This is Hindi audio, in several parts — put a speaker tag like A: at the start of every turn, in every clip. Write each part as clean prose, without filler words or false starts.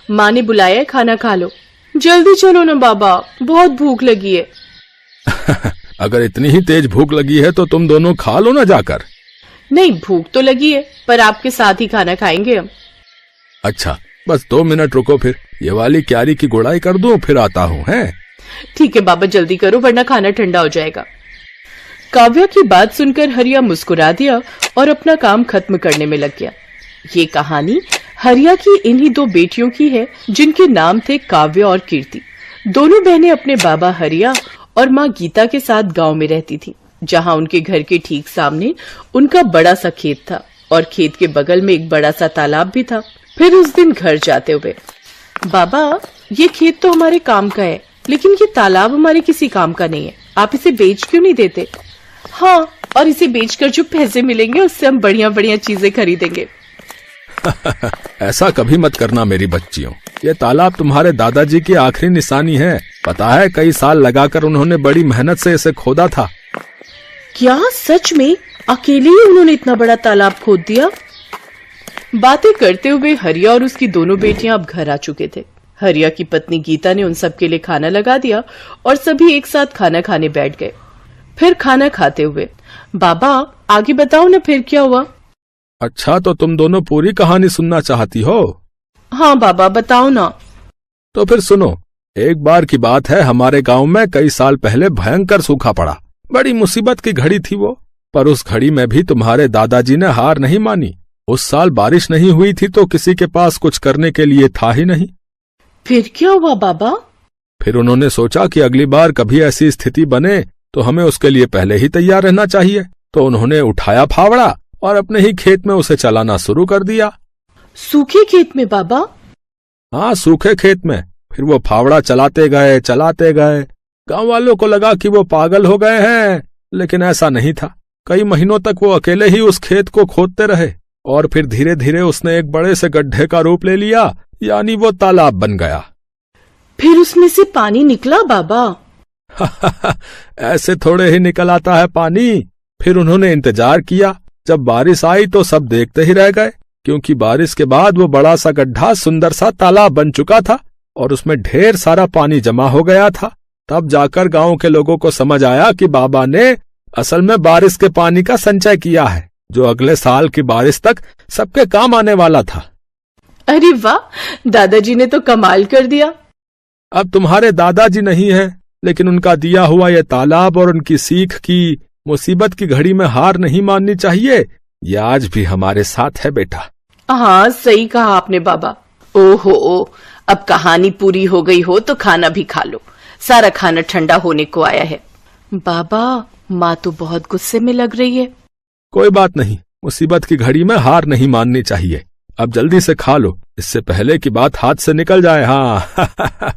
A: माँ ने बुलाया है, खाना खा लो। जल्दी चलो ना बाबा, बहुत भूख लगी है।
B: अगर इतनी ही तेज भूख लगी है तो तुम दोनों खा लो ना जाकर।
A: नहीं, भूख तो लगी है, पर आपके साथ ही खाना खाएंगे हम।
B: अच्छा, बस 2 मिनट रुको, फिर ये वाली क्यारी की गुड़ाई कर दूं, फिर आता हूँ। हैं?
A: ठीक है बाबा, जल्दी करो वरना खाना ठंडा हो जाएगा। काव्या की बात सुनकर हरिया मुस्कुरा दिया और अपना काम खत्म करने में लग गया। ये कहानी हरिया की इन्हीं 2 बेटियों की है जिनके नाम थे काव्या और कीर्ति। दोनों बहनें अपने बाबा हरिया और माँ गीता के साथ गांव में रहती थी, जहां उनके घर के ठीक सामने उनका बड़ा सा खेत था और खेत के बगल में एक बड़ा सा तालाब भी था। फिर उस दिन घर जाते हुए, बाबा ये खेत तो हमारे काम का है, लेकिन ये तालाब हमारे किसी काम का नहीं है, आप इसे बेच क्यों नहीं देते? हाँ, और इसे बेचकर जो पैसे मिलेंगे उससे हम बढ़िया बढ़िया चीजें खरीदेंगे।
B: ऐसा कभी मत करना मेरी बच्चियों, ये तालाब तुम्हारे दादाजी की आखिरी निशानी है। पता है, कई साल लगाकर उन्होंने बड़ी मेहनत से इसे खोदा था।
A: क्या सच में अकेले ही उन्होंने इतना बड़ा तालाब खोद दिया? बातें करते हुए हरिया और उसकी दोनों बेटियां अब घर आ चुके थे। हरिया की पत्नी गीता ने उन सब के लिए खाना लगा दिया और सभी एक साथ खाना खाने बैठ गए। फिर खाना खाते हुए, बाबा आगे बताओ ना फिर क्या हुआ?
B: अच्छा, तो तुम दोनों पूरी कहानी सुनना चाहती हो?
A: हाँ बाबा, बताओ ना।
B: तो फिर सुनो। एक बार की बात है, हमारे गांव में कई साल पहले भयंकर सूखा पड़ा। बड़ी मुसीबत की घड़ी थी वो, पर उस घड़ी में भी तुम्हारे दादाजी ने हार नहीं मानी। उस साल बारिश नहीं हुई थी तो किसी के पास कुछ करने के लिए था ही नहीं।
A: फिर क्या हुआ बाबा?
B: फिर उन्होंने सोचा कि अगली बार कभी ऐसी स्थिति बने तो हमें उसके लिए पहले ही तैयार रहना चाहिए। तो उन्होंने उठाया फावड़ा और अपने ही खेत में उसे चलाना शुरू कर दिया।
A: सूखे खेत में बाबा?
B: हाँ, सूखे खेत में। फिर वो फावड़ा चलाते गए चलाते गए। गांव वालों को लगा कि वो पागल हो गए हैं, लेकिन ऐसा नहीं था। कई महीनों तक वो अकेले ही उस खेत को खोदते रहे और फिर धीरे धीरे उसने एक बड़े से गड्ढे का रूप ले लिया, यानी वो तालाब बन गया।
A: फिर उसमें से पानी निकला बाबा?
B: ऐसे थोड़े ही निकल आता है पानी। फिर उन्होंने इंतजार किया। जब बारिश आई तो सब देखते ही रह गए, क्योंकि बारिश के बाद वो बड़ा सा गड्ढा सुंदर सा तालाब बन चुका था और उसमें ढेर सारा पानी जमा हो गया था। तब जाकर गांव के लोगों को समझ आया कि बाबा ने असल में बारिश के पानी का संचय किया है, जो अगले साल की बारिश तक सबके काम आने वाला था।
A: अरे वाह, दादाजी ने तो कमाल कर दिया।
B: अब तुम्हारे दादाजी नहीं है, लेकिन उनका दिया हुआ ये तालाब और उनकी सीख की मुसीबत की घड़ी में हार नहीं माननी चाहिए, ये आज भी हमारे साथ है बेटा।
A: हाँ, सही कहा आपने बाबा। ओहो, अब कहानी पूरी हो गई हो तो खाना भी खा लो, सारा खाना ठंडा होने को आया है। बाबा, माँ तो बहुत गुस्से में लग रही है।
B: कोई बात नहीं, मुसीबत की घड़ी में हार नहीं माननी चाहिए। अब जल्दी से खा लो, इससे पहले की बात हाथ से निकल जाए। हाँ।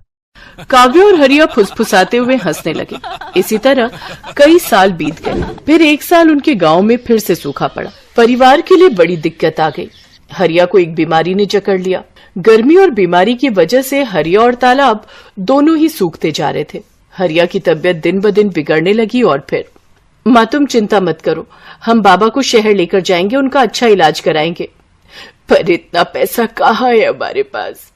A: काव्या और हरिया फुसफुसाते हुए हंसने लगे। इसी तरह कई साल बीत गए। फिर एक साल उनके गांव में फिर से सूखा पड़ा। परिवार के लिए बड़ी दिक्कत आ गई। हरिया को एक बीमारी ने जकड़ लिया। गर्मी और बीमारी की वजह से हरिया और तालाब दोनों ही सूखते जा रहे थे। हरिया की तबीयत दिन ब दिन बिगड़ने लगी और फिर, माँ तुम चिंता मत करो, हम बाबा को शहर लेकर जाएंगे, उनका अच्छा इलाज कराएंगे। पर इतना पैसा कहाँ है हमारे पास?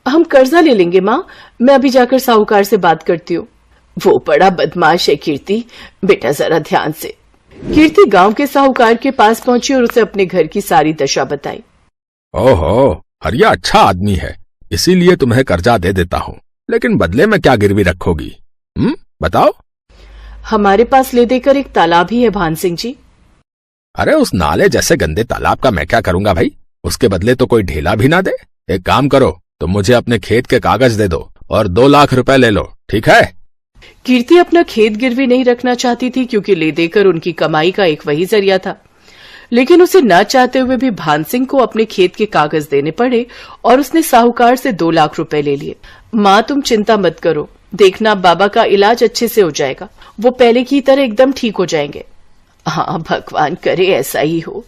A: हम कर्जा ले लेंगे माँ, मैं अभी जाकर साहूकार से बात करती हूँ। वो बड़ा बदमाश है कीर्ति, बेटा जरा ध्यान से। कीर्ति गांव के साहूकार के पास पहुंची और उसे अपने घर की सारी दशा बताई।
B: ओहो, हरिया अच्छा आदमी है, इसीलिए तुम्हें कर्जा दे देता हूँ, लेकिन बदले में क्या गिरवी रखोगी? बताओ।
A: हमारे पास ले देकर एक तालाब ही है भान सिंह जी।
B: अरे उस नाले जैसे गंदे तालाब का मैं क्या करूंगा भाई? उसके बदले तो कोई ढेला भी ना दे। एक काम करो, तुम मुझे अपने खेत के कागज दे दो और 2 लाख रुपए ले लो, ठीक है?
A: कीर्ति अपना खेत गिरवी नहीं रखना चाहती थी, क्योंकि ले देकर उनकी कमाई का एक वही जरिया था। लेकिन उसे न चाहते हुए भी भान सिंह को अपने खेत के कागज देने पड़े और उसने साहूकार से 2 लाख रुपए ले लिए। माँ तुम चिंता मत करो, देखना बाबा का इलाज अच्छे से हो जाएगा, वो पहले की तरह एकदम ठीक हो जाएंगे। हाँ, भगवान करे ऐसा ही हो।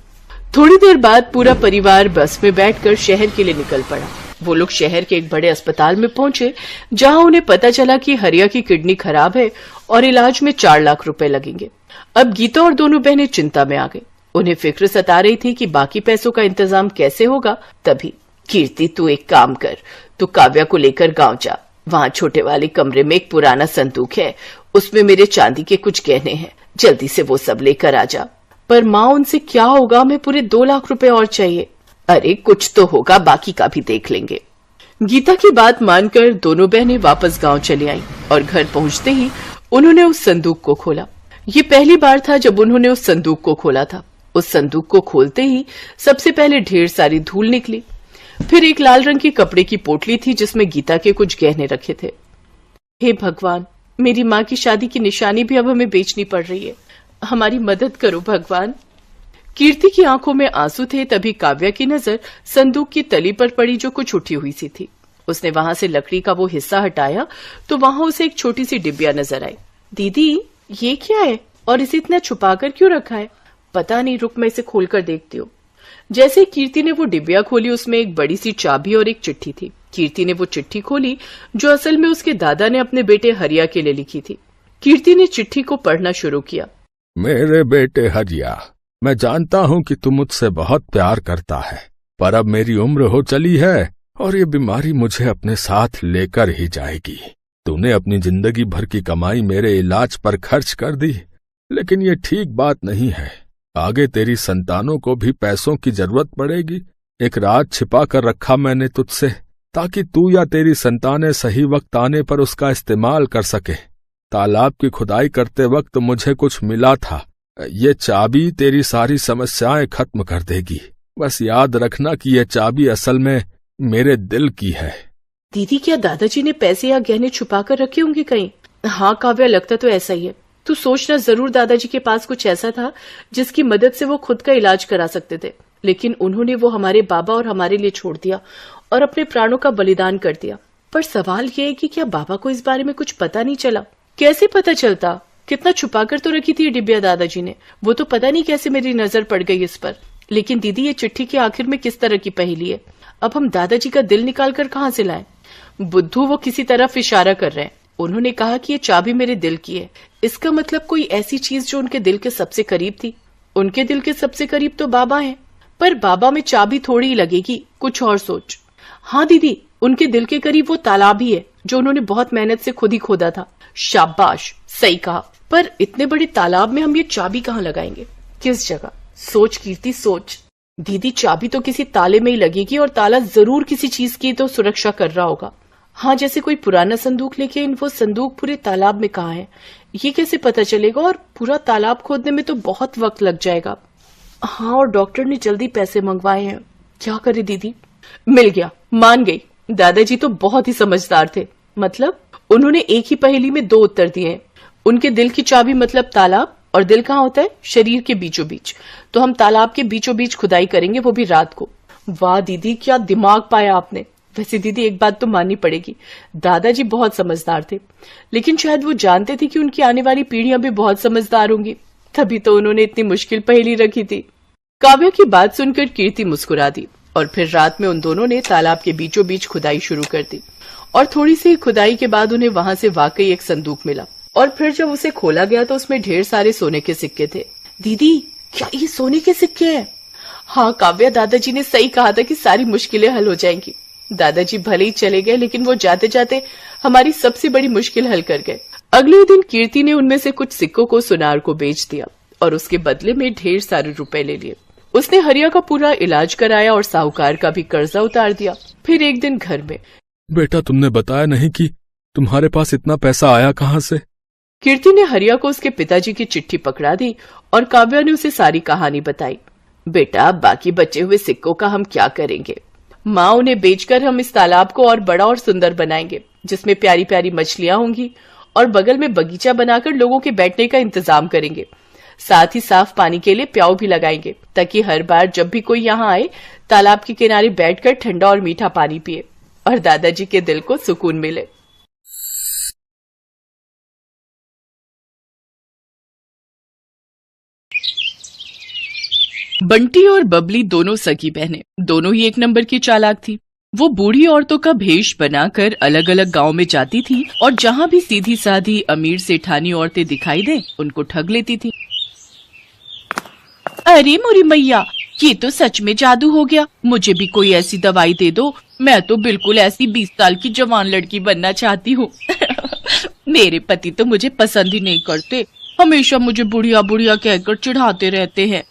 A: थोड़ी देर बाद पूरा परिवार बस में बैठकर शहर के लिए निकल पड़ा। वो लोग शहर के एक बड़े अस्पताल में पहुंचे, जहां उन्हें पता चला कि हरिया की किडनी खराब है और इलाज में 4 लाख रुपए लगेंगे। अब गीता और दोनों बहनें चिंता में आ गई। उन्हें फिक्र सता रही थी कि बाकी पैसों का इंतजाम कैसे होगा। तभी कीर्ति तू एक काम कर, तू काव्या को लेकर गांव जा। वहां छोटे वाले कमरे में एक पुराना संदूक है, उसमें मेरे चांदी के कुछ गहने हैं, जल्दी से वो सब लेकर आ जा। पर माँ उनसे क्या होगा, हमें पूरे 2 लाख रुपए और चाहिए। अरे कुछ तो होगा, बाकी का भी देख लेंगे। गीता की बात मानकर दोनों बहनें वापस गांव चली आईं और घर पहुंचते ही उन्होंने उस संदूक को खोला। ये पहली बार था जब उन्होंने उस संदूक को खोला था। उस संदूक को खोलते ही सबसे पहले ढेर सारी धूल निकली। फिर एक लाल रंग की कपड़े की पोटली थी जिसमें गीता के कुछ गहने रखे थे। हे भगवान, मेरी माँ की शादी की निशानी भी अब हमें बेचनी पड़ रही है, हमारी मदद करो भगवान। कीर्ति की आंखों में आंसू थे। तभी काव्या की नजर संदूक की तली पर पड़ी जो कुछ उठी हुई सी थी। उसने वहां से लकड़ी का वो हिस्सा हटाया तो वहां उसे एक छोटी सी डिबिया नजर आई। दीदी ये क्या है और इसे इतना छुपाकर क्यों रखा है? पता नहीं, रुक मैं इसे खोलकर देखती हूँ। जैसे कीर्ति ने वो डिबिया खोली उसमें एक बड़ी सी चाबी और एक चिट्ठी थी। कीर्ति ने वो चिट्ठी खोली जो असल में उसके दादा ने अपने बेटे हरिया के लिए लिखी थी। कीर्ति ने चिट्ठी को पढ़ना शुरू किया।
B: मेरे बेटे हरिया, मैं जानता हूँ कि तू मुझसे बहुत प्यार करता है, पर अब मेरी उम्र हो चली है और ये बीमारी मुझे अपने साथ लेकर ही जाएगी। तूने अपनी जिंदगी भर की कमाई मेरे इलाज पर खर्च कर दी, लेकिन ये ठीक बात नहीं है। आगे तेरी संतानों को भी पैसों की जरूरत पड़ेगी। एक राज छिपा कर रखा मैंने तुझसे, ताकि तू या तेरी संतानें सही वक्त आने पर उसका इस्तेमाल कर सके। तालाब की खुदाई करते वक्त मुझे कुछ मिला था, ये चाबी तेरी सारी समस्याएं खत्म कर देगी। बस याद रखना कि ये चाबी असल में मेरे दिल की है।
A: दीदी क्या दादाजी ने पैसे या गहने छुपा कर रखे होंगे कहीं? हाँ काव्या, लगता तो ऐसा ही है। तू सोचना, जरूर दादाजी के पास कुछ ऐसा था जिसकी मदद से वो खुद का इलाज करा सकते थे, लेकिन उन्होंने वो हमारे बाबा और हमारे लिए छोड़ दिया और अपने प्राणों का बलिदान कर दिया। पर सवाल ये है कि क्या बाबा को इस बारे में कुछ पता नहीं चला? कैसे पता चलता? कितना छुपा कर तो रखी थी ये डिबिया दादाजी ने, वो तो पता नहीं कैसे मेरी नजर पड़ गई इस पर। लेकिन दीदी ये चिट्ठी के आखिर में किस तरह की पहेली है? अब हम दादाजी का दिल निकाल कर कहाँ से लाएं? बुद्धू वो किसी तरफ इशारा कर रहे हैं। उन्होंने कहा कि ये चाबी मेरे दिल की है। इसका मतलब कोई ऐसी चीज जो उनके दिल के सबसे करीब थी। उनके दिल के सबसे करीब तो बाबा हैं, पर बाबा में चाबी थोड़ी ही लगेगी, कुछ और सोच। हाँ दीदी, उनके दिल के करीब वो तालाब ही है जो उन्होंने बहुत मेहनत से खुद ही खोदा था। शाबाश, सही कहा। पर इतने बड़े तालाब में हम ये चाबी कहाँ लगाएंगे? किस जगह? सोच कीर्ति, सोच। दीदी चाबी तो किसी ताले में ही लगेगी और ताला जरूर किसी चीज की तो सुरक्षा कर रहा होगा। हाँ, जैसे कोई पुराना संदूक, लेकिन वो संदूक पूरे तालाब में कहाँ है ये कैसे पता चलेगा? और पूरा तालाब खोदने में तो बहुत वक्त लग जाएगा। हाँ, और डॉक्टर ने जल्दी पैसे मंगवाए हैं। क्या करे दीदी? मिल गया, मान गई। दादाजी तो बहुत ही समझदार थे। मतलब उन्होंने एक ही पहेली में 2 उत्तर दिए हैं। उनके दिल की चाबी मतलब तालाब, और दिल कहाँ होता है? शरीर के बीचों बीच। तो हम तालाब के बीचों बीच खुदाई करेंगे, वो भी रात को। वाह दीदी, क्या दिमाग पाया आपने। वैसे दीदी एक बात तो माननी पड़ेगी, दादाजी बहुत समझदार थे, लेकिन शायद वो जानते थे कि उनकी आने वाली पीढ़ियां भी बहुत समझदार होंगी, तभी तो उन्होंने इतनी मुश्किल पहेली रखी थी। काव्या की बात सुनकर कीर्ति मुस्कुरा दी और फिर रात में उन दोनों ने तालाब के बीचों बीच खुदाई शुरू कर दी। और थोड़ी सी खुदाई के बाद उन्हें वहां से वाकई एक संदूक मिला। और फिर जब उसे खोला गया तो उसमें ढेर सारे सोने के सिक्के थे। दीदी क्या ये सोने के सिक्के हैं? हाँ काव्या, दादाजी ने सही कहा था कि सारी मुश्किलें हल हो जाएंगी। दादाजी भले ही चले गए, लेकिन वो जाते जाते हमारी सबसे बड़ी मुश्किल हल कर गए। अगले दिन कीर्ति ने उनमें से कुछ सिक्कों को सुनार को बेच दिया और उसके बदले में ढेर सारे रुपए ले लिए। उसने हरिया का पूरा इलाज कराया और साहूकार का भी कर्जा उतार दिया। फिर एक दिन घर में,
B: बेटा तुमने बताया नहीं कि तुम्हारे पास इतना पैसा आया कहाँ से?
A: कीर्ति ने हरिया को उसके पिताजी की चिट्ठी पकड़ा दी और काव्या ने उसे सारी कहानी बताई। बेटा, बाकी बचे हुए सिक्कों का हम क्या करेंगे? माँ, उन्हें बेचकर हम इस तालाब को और बड़ा और सुंदर बनाएंगे, जिसमें प्यारी प्यारी मछलियां होंगी, और बगल में बगीचा बनाकर लोगों के बैठने का इंतजाम करेंगे। साथ ही साफ पानी के लिए प्याऊ भी लगाएंगे, ताकि हर बार जब भी कोई यहाँ आए तालाब के किनारे बैठकर ठंडा और मीठा पानी पिए और दादाजी के दिल को सुकून मिले। बंटी और बबली दोनों सगी बहनें, दोनों ही एक नंबर की चालाक थी। वो बूढ़ी औरतों का भेष बनाकर अलग अलग गांव में जाती थी और जहां भी सीधी साधी अमीर सेठानी औरतें दिखाई दे उनको ठग लेती थी। अरे मोरी मैया, ये तो सच में जादू हो गया। मुझे भी कोई ऐसी दवाई दे दो। मैं तो बिल्कुल ऐसी 20 साल की जवान लड़की बनना चाहती हूँ। मेरे पति तो मुझे पसंद ही नहीं करते, हमेशा मुझे बुढ़िया बुढ़िया कहकर चिढ़ाते रहते हैं।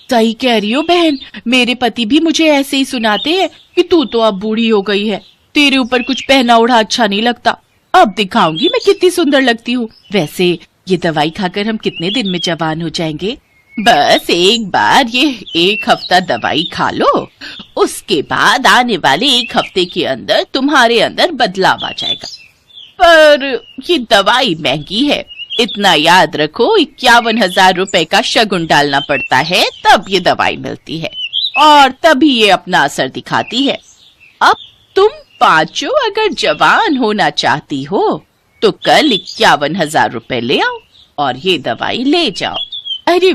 A: सही कह रही हो बहन, मेरे पति भी मुझे ऐसे ही सुनाते हैं कि तू तो अब बूढ़ी हो गई है, तेरे ऊपर कुछ पहना ओढ़ा अच्छा नहीं लगता। अब दिखाऊंगी मैं कितनी सुंदर लगती हूँ। वैसे ये दवाई खाकर हम कितने दिन में जवान हो जाएंगे? बस एक बार ये 1 हफ्ता दवाई खा लो, उसके बाद आने वाले 1 हफ्ते के अंदर तुम्हारे अंदर बदलाव आ जाएगा। पर ये दवाई महंगी है, इतना याद रखो, 51,000 रुपए का शगुन डालना पड़ता है, तब ये दवाई मिलती है और तभी ये अपना असर दिखाती है। अब तुम पांचों अगर जवान होना चाहती हो तो कल 51,000 रुपए ले आओ और ये दवाई ले जाओ। अरे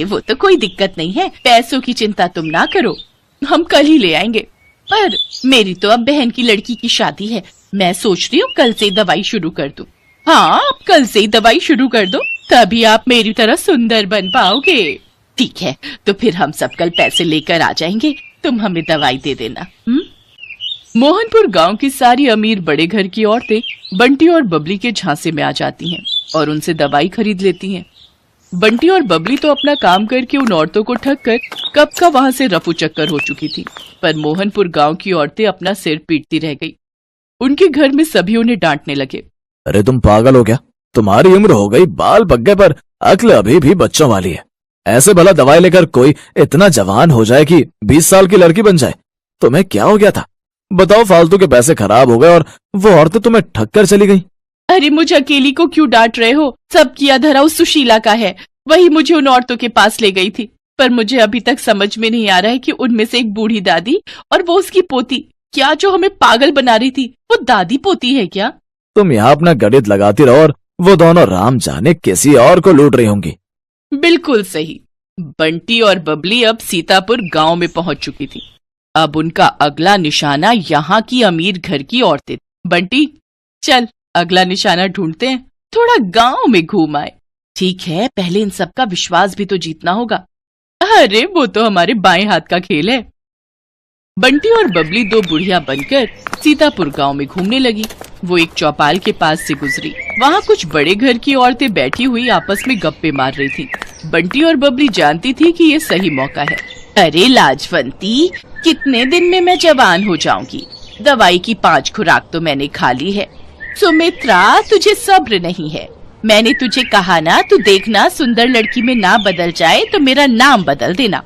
A: वो तो कोई दिक्कत नहीं है, पैसों की चिंता तुम ना करो, हम कल ही ले आएंगे। पर मेरी तो अब बहन की लड़की की शादी है, मैं सोच रही हूँ कल से दवाई शुरू कर दूं। हाँ, आप कल से ही दवाई शुरू कर दो, तभी आप मेरी तरह सुंदर बन पाओगे। ठीक है, तो फिर हम सब कल पैसे लेकर आ जाएंगे, तुम हमें दवाई दे देना। मोहनपुर गांव की सारी अमीर बड़े घर की औरतें बंटी और बबली के झांसे में आ जाती हैं और उनसे दवाई खरीद लेती हैं। बंटी और बबली तो अपना काम करके उन औरतों को ठग कर कब का वहां से रफू चक्कर हो चुकी थी, पर मोहनपुर गांव की औरतें अपना सिर पीटती रह गई। उनके घर में सभी उन्हें डांटने लगे।
C: अरे तुम पागल हो क्या? तुम्हारी उम्र हो गई, बाल पक गए, पर अक्ल अभी भी बच्चों वाली है। ऐसे भला दवाई लेकर कोई इतना जवान हो जाए कि 20 साल की लड़की बन जाए? तुम्हें क्या हो गया था? बताओ, फालतू के पैसे खराब हो गए और वो औरतें तुम्हें ठग कर चली गई।
A: अरे मुझे अकेली को क्यों डांट रहे हो? सब किया धरा उस सुशीला का है, वही मुझे उन औरतों के पास ले गई थी। पर मुझे अभी तक समझ में नहीं आ रहा है कि उनमें से एक बूढ़ी दादी और वो उसकी पोती, क्या जो हमें पागल बना रही थी वो दादी पोती है क्या?
C: तुम यहाँ अपना गणित लगाती रहो और वो दोनों राम जाने किसी और को लूट रही होंगी।
A: बिल्कुल सही। बंटी और बबली अब सीतापुर गांव में पहुंच चुकी थी। अब उनका अगला निशाना यहाँ की अमीर घर की औरतें। बंटी, चल अगला निशाना ढूंढते हैं, थोड़ा गांव में घूम आए। ठीक है, पहले इन सब का विश्वास भी तो जीतना होगा। अरे वो तो हमारे बाएं हाथ का खेल है। बंटी और बबली 2 बुढ़िया बनकर सीतापुर गांव में घूमने लगी। वो एक चौपाल के पास से गुजरी, वहाँ कुछ बड़े घर की औरतें बैठी हुई आपस में गप्पे मार रही थी। बंटी और बबली जानती थी कि ये सही मौका है। अरे लाजवंती, कितने दिन में मैं जवान हो जाऊंगी? दवाई की 5 खुराक तो मैंने खा ली है। सुमित्रा, तुझे सब्र नहीं है। मैंने तुझे कहा ना, तू देखना सुंदर लड़की में ना बदल जाए तो मेरा नाम बदल देना।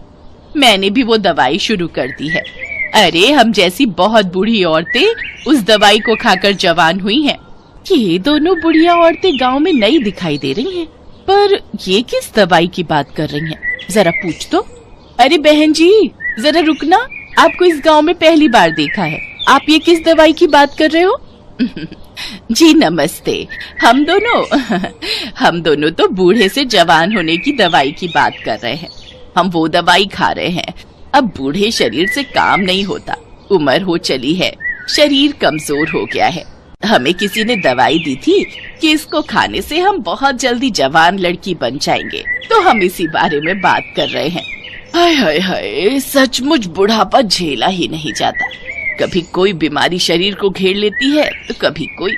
A: मैंने भी वो दवाई शुरू कर दी है। अरे हम जैसी बहुत बूढ़ी औरतें उस दवाई को खाकर जवान हुई हैं। ये दोनों बुढ़िया औरतें गांव में नई दिखाई दे रही हैं, पर ये किस दवाई की बात कर रही हैं? जरा पूछ तो। अरे बहन जी, जरा रुकना, आपको इस गांव में पहली बार देखा है, आप ये किस दवाई की बात कर रहे हो? जी नमस्ते, हम दोनों तो बूढ़े से जवान होने की दवाई की बात कर रहे हैं। हम वो दवाई खा रहे हैं। अब बूढ़े शरीर से काम नहीं होता, उम्र हो चली है, शरीर कमजोर हो गया है। हमें किसी ने दवाई दी थी कि इसको खाने से हम बहुत जल्दी जवान लड़की बन जाएंगे, तो हम इसी बारे में बात कर रहे हैं। हाय हाय हाय, सचमुच बुढ़ापा झेला ही नहीं जाता। कभी कोई बीमारी शरीर को घेर लेती है तो कभी कोई।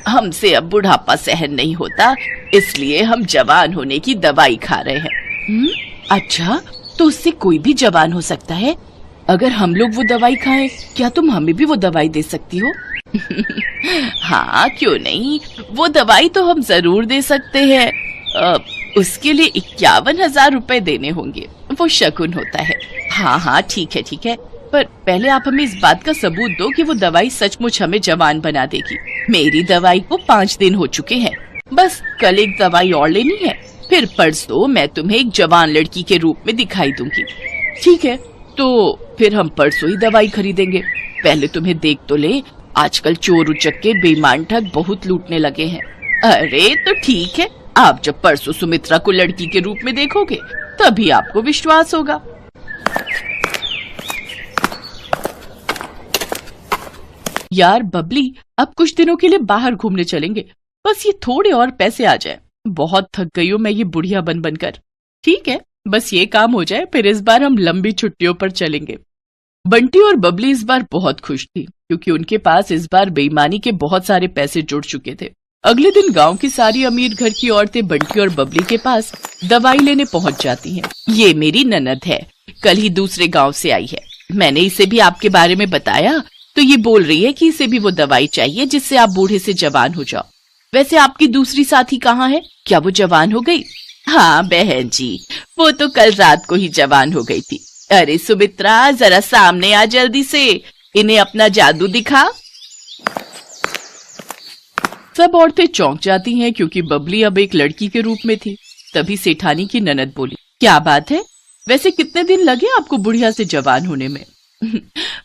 A: हमसे अब बुढ़ापा सहन नहीं होता, इसलिए हम जवान होने की दवाई खा रहे हैं। अच्छा, तो उससे कोई भी जवान हो सकता है? अगर हम लोग वो दवाई खाएं, क्या तुम हमें भी वो दवाई दे सकती हो? हाँ, क्यों नहीं, वो दवाई तो हम जरूर दे सकते हैं। उसके लिए 51,000 रुपए देने होंगे, वो शगुन होता है। हाँ ठीक है, पर पहले आप हमें इस बात का सबूत दो कि वो दवाई सचमुच हमें जवान बना देगी। मेरी दवाई को 5 दिन हो चुके हैं, बस कल एक दवाई और लेनी है, फिर परसों मैं तुम्हें एक जवान लड़की के रूप में दिखाई दूंगी। ठीक है, तो फिर हम परसों ही दवाई खरीदेंगे। पहले तुम्हें देख तो ले, आजकल चोर उचक्के बेईमान ठग बहुत लूटने लगे हैं। अरे तो ठीक है, आप जब परसों सुमित्रा को लड़की के रूप में देखोगे तभी आपको विश्वास होगा। यार बबली, अब कुछ दिनों के लिए बाहर घूमने चलेंगे, बस ये थोड़े और पैसे आ जाए। बहुत थक गई हूँ मैं ये बुढ़िया बन बनकर। ठीक है, बस ये काम हो जाए, फिर इस बार हम लंबी छुट्टियों पर चलेंगे। बंटी और बबली इस बार बहुत खुश थी क्योंकि उनके पास इस बार बेईमानी के बहुत सारे पैसे जुड़ चुके थे। अगले दिन गांव की सारी अमीर घर की औरतें बंटी और बबली के पास दवाई लेने पहुंच जाती हैं। ये मेरी ननद है, कल ही दूसरे गांव से आई है। मैंने इसे भी आपके बारे में बताया तो ये बोल रही है कि इसे भी वो दवाई चाहिए जिससे आप बूढ़े से जवान हो जाओ। वैसे आपकी दूसरी साथी कहाँ है? क्या वो जवान हो गई? हाँ बहन जी, वो तो कल रात को ही जवान हो गई थी। अरे सुमित्रा, जरा सामने आ जल्दी से, इन्हें अपना जादू दिखा। सब औरतें चौंक जाती हैं क्योंकि बबली अब एक लड़की के रूप में थी। तभी सेठानी की ननद बोली, क्या बात है? वैसे कितने दिन लगे आपको बुढ़िया से जवान होने में?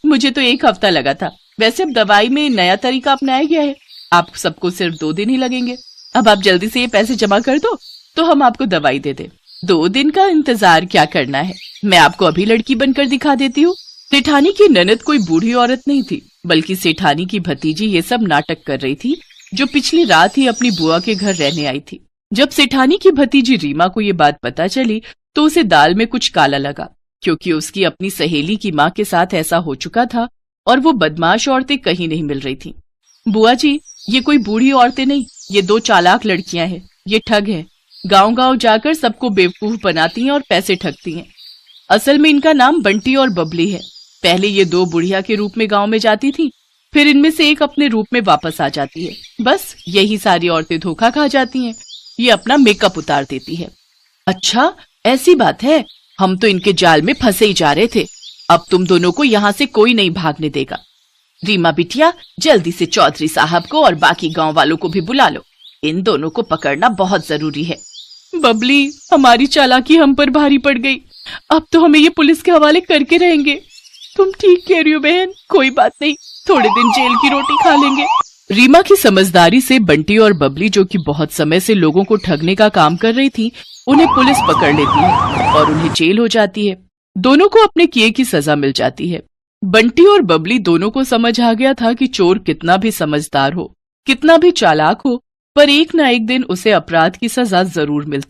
A: मुझे तो 1 हफ्ता लगा था। वैसे अब दवाई में नया तरीका अपनाया गया है, आप सबको सिर्फ 2 दिन ही लगेंगे। अब आप जल्दी से ये पैसे जमा कर दो तो हम आपको दवाई दे दें। 2 दिन का इंतजार क्या करना है, मैं आपको अभी लड़की बनकर दिखा देती हूँ। सेठानी की ननद कोई बूढ़ी औरत नहीं थी, बल्कि सेठानी की भतीजी ये सब नाटक कर रही थी, जो पिछली रात ही अपनी बुआ के घर रहने आई थी। जब सेठानी की भतीजी रीमा को ये बात पता चली तो उसे दाल में कुछ काला लगा, क्योंकि उसकी अपनी सहेली की माँ के साथ ऐसा हो चुका था और वो बदमाश औरतें कहीं नहीं मिल रही थी। बुआ जी, ये कोई बूढ़ी औरतें नहीं, ये 2 चालाक लड़कियां हैं। ये ठग हैं, गांव-गांव जाकर सबको बेवकूफ बनाती हैं और पैसे ठगती हैं। असल में इनका नाम बंटी और बबली है। पहले ये 2 बुढ़िया के रूप में गांव में जाती थी, फिर इनमें से एक अपने रूप में वापस आ जाती है। बस यही सारी औरतें धोखा खा जाती हैं। ये अपना मेकअप उतार देती है। अच्छा, ऐसी बात है? हम तो इनके जाल में फंसे ही जा रहे थे। अब तुम दोनों को यहाँ से कोई नहीं भागने देगा। रीमा बिटिया, जल्दी से चौधरी साहब को और बाकी गांव वालों को भी बुला लो। इन दोनों को पकड़ना बहुत जरूरी है। बबली, हमारी चालाकी हम पर भारी पड़ गई। अब तो हमें ये पुलिस के हवाले करके रहेंगे। तुम ठीक कह रही हो बहन, कोई बात नहीं, थोड़े दिन जेल की रोटी खा लेंगे। रीमा की समझदारी से बंटी और बबली, जो कि बहुत समय से लोगों को ठगने का काम कर रही थी, उन्हें पुलिस पकड़ लेती है और उन्हें जेल हो जाती है। दोनों को अपने किए की सजा मिल जाती है। बंटी और बबली दोनों को समझ आ गया था कि चोर कितना भी समझदार हो, कितना भी चालाक हो, पर एक ना एक दिन उसे अपराध की सजा जरूर मिलती है।